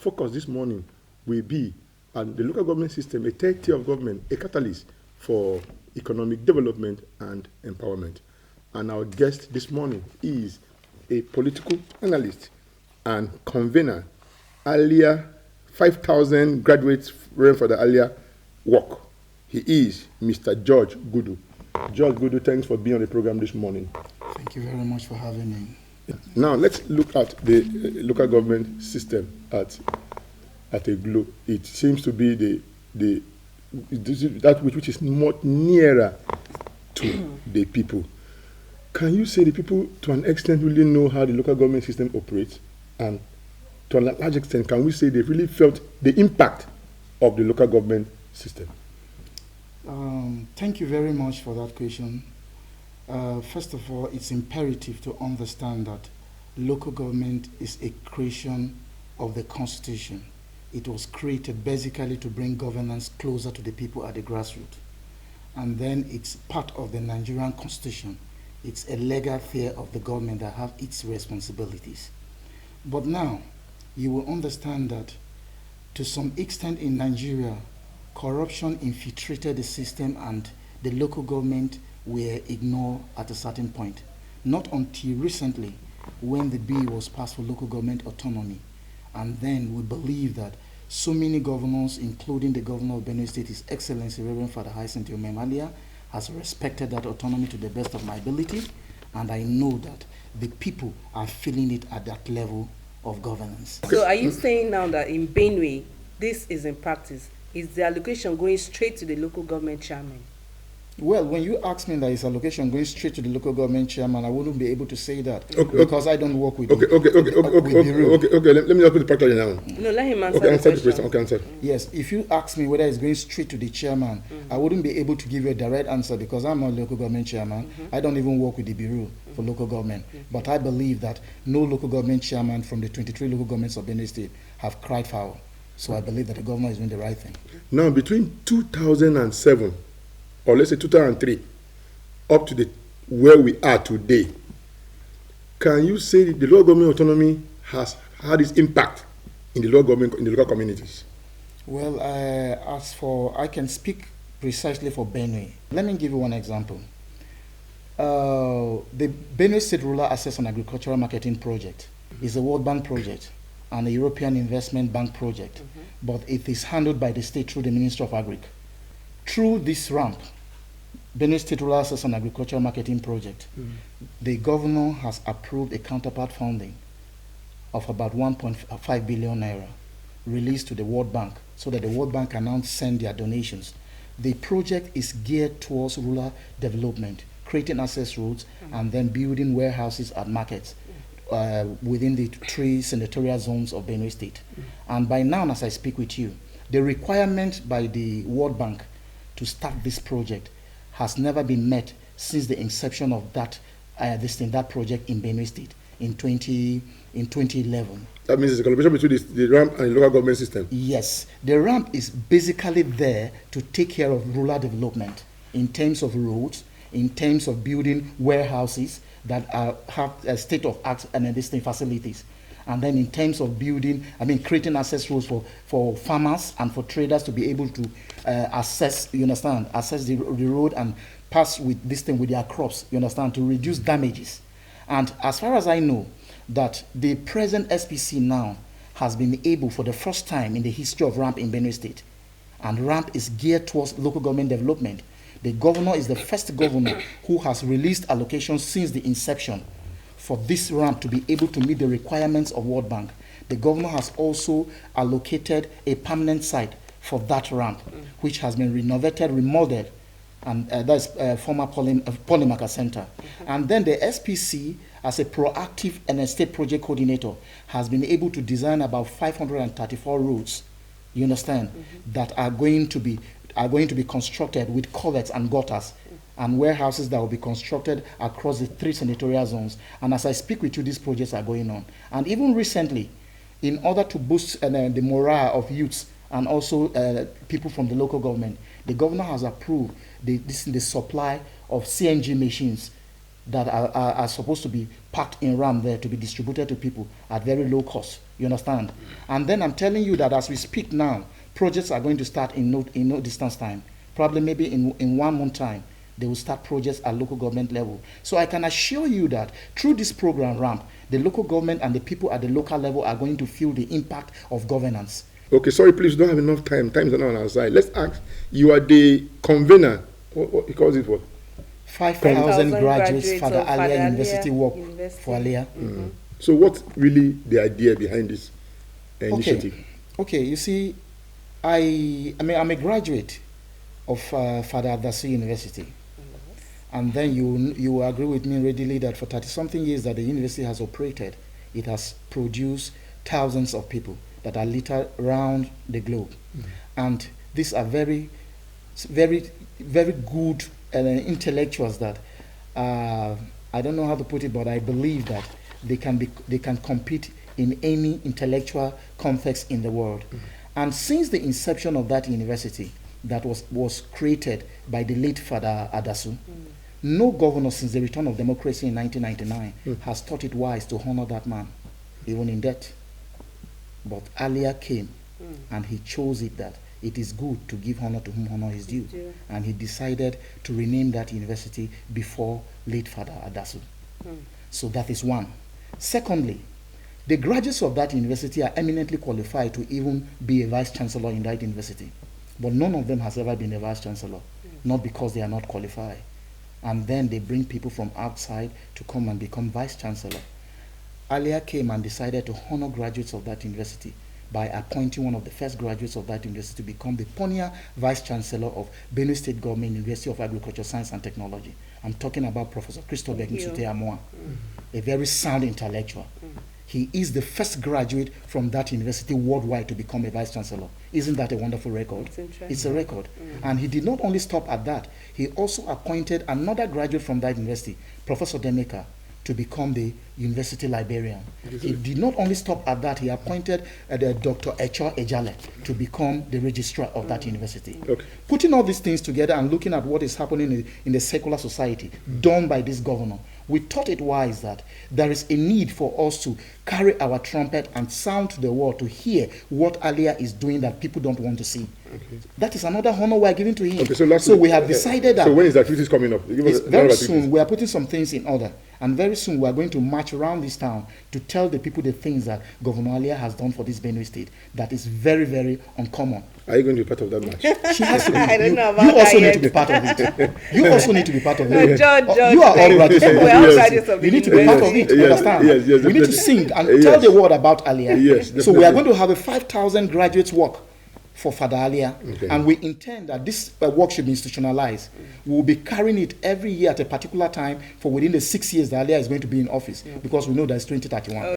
focus this morning will be on the local government system, a third tier of government, a catalyst for economic development and empowerment. And our guest this morning is a political analyst and convener, earlier 5,000 graduates ran for the earlier work. He is Mr. George Gudu. George Gudu, thanks for being on the program this morning. Thank you very much for having me. Now let's look at the local government system at a globe. It seems to be that which is more nearer to the people. Can you say the people, to an extent, really know how the local government system operates? And to a large extent, can we say they've really felt the impact of the local government system? Thank you very much for that question. First of all, it's imperative to understand that local government is a creation of the Constitution. It was created basically to bring governance closer to the people at the grassroots. And then it's part of the Nigerian Constitution. It's a legal sphere of the government that have its responsibilities. But now, you will understand that to some extent in Nigeria, corruption infiltrated the system and the local government were ignored at a certain point. Not until recently, when the bill was passed for local government autonomy. And then we believe that so many governors, including the governor of Benue State, His Excellency Reverend Father Hyacinth Memalia, has respected that autonomy to the best of my ability. And I know that the people are feeling it at that level of governance. So are you saying now that in Benue, this is in practice? Is the allocation going straight to the local government chairman? Well, when you ask me that it's allocation going straight to the local government chairman, I wouldn't be able to say that because I don't work with Okay. Let me just put the practical now. No, let him answer the question. Okay, answer. Yes, if you ask me whether it's going straight to the chairman, I wouldn't be able to give you a direct answer because I'm not a local government chairman. I don't even work with the Bureau for local government. But I believe that no local government chairman from the 23 local governments of Benue State have cried foul. So I believe that the governor is doing the right thing. Now, between 2007, or let's say 2003, up to where we are today, can you say that the local government autonomy has had its impact in the local government, in the local communities? Well, I can speak precisely for Benue. Let me give you one example. The Benue State Rural Access and Agricultural Marketing Project is a World Bank project and a European Investment Bank project, but it is handled by the state through the Ministry of Agric. Through this ramp, Benue State Rural Access and Agricultural Marketing Project, the governor has approved a counterpart funding of about 1.5 billion naira released to the World Bank so that the World Bank can now send their donations. The project is geared towards rural development, creating access roads, and then building warehouses at markets within the 3 senatorial zones of Benue State. And by now, as I speak with you, the requirement by the World Bank to start this project has never been met since the inception of that project in Benue State in 2011. That means it's a collaboration between the ramp and the local government system? Yes. The ramp is basically there to take care of rural development in terms of roads, in terms of building warehouses that have state-of-art facilities. And then in terms of creating access roads for farmers and for traders to be able to access the road and pass with their crops, to reduce damages. And as far as I know, that the present SPC now has been able for the first time in the history of RAMP in Benue State, and RAMP is geared towards local government development. The governor is the first governor who has released allocations since the inception for this ramp to be able to meet the requirements of World Bank. The governor has also allocated a permanent site for that ramp, which has been renovated, remodeled, and that's former Polymarket Center. And then the SPC, as a proactive and a state project coordinator, has been able to design about 534 roads, that are going to be constructed with culverts and gutters and warehouses that will be constructed across the 3 senatorial zones. And as I speak with you, these projects are going on. And even recently, in order to boost the morale of youths and also people from the local government, the governor has approved the supply of CNG machines that are supposed to be packed in RAM there to be distributed to people at very low cost. You understand? And then I'm telling you that as we speak now, projects are going to start in no distance time. Probably maybe in 1 month time, they will start projects at local government level. So I can assure you that through this program RAMP, the local government and the people at the local level are going to feel the impact of governance. Okay, sorry, please, don't have enough time. Time is not on our side. Let's ask, you are the convener. What he calls it what? 5,000 graduates for the Alia University work for Alia. Mm-hmm. So what's really the idea behind this initiative? Okay, you see, I'm a graduate of Father Adasu University. And then you agree with me readily that for 30-something years that the university has operated, it has produced thousands of people that are littered around the globe. Mm-hmm. And these are very, very, very good intellectuals that, I don't know how to put it, but I believe that they can compete in any intellectual context in the world. Mm-hmm. And since the inception of that university that was created by the late Father Adasu, no governor since the return of democracy in 1999 has thought it wise to honor that man, even in death. But Alia came and he chose it that it is good to give honor to whom honor is due. And he decided to rename that university before late Father Adasu. So that is one. Secondly, the graduates of that university are eminently qualified to even be a vice chancellor in that university. But none of them has ever been a vice chancellor, not because they are not qualified. And then they bring people from outside to come and become vice chancellor. Alia came and decided to honor graduates of that university by appointing one of the first graduates of that university to become the pioneer vice chancellor of Benue State Government University of Agriculture, Science and Technology. I'm talking about Professor Christopher Nsute Amoa, a very sound intellectual. He is the first graduate from that university worldwide to become a vice chancellor. Isn't that a wonderful record? It's a record. And he did not only stop at that, he also appointed another graduate from that university, Professor Demeka, to become the university librarian. He did not only stop at that, he appointed Dr. Echo Ejale to become the registrar of that university. Okay. Putting all these things together and looking at what is happening in the secular society done by this governor, we thought it wise that there is a need for us to carry our trumpet and sound to the world to hear what Alia is doing that people don't want to see. Okay. That is another honor we are giving to him. Okay, so we have decided that. So when is the activities coming up? Very soon. We are putting some things in order. And very soon we are going to march around this town to tell the people the things that Governor Alia has done for this Benue State. That is very, very uncommon. Are you going to be part of that match? She has to be. I don't know about you also that need to be part of it. You also need to be part of it. John, you are all graduates of we are all graduates of the You need to be part of it. You understand? Yes, we need to sing and tell the world about Alia. Yes, so we are going to have a 5,000 graduates work for Father Alia, and we intend that this work should be institutionalized. We will be carrying it every year at a particular time for within the 6 years that Alia is going to be in office, because we know that it's 2031.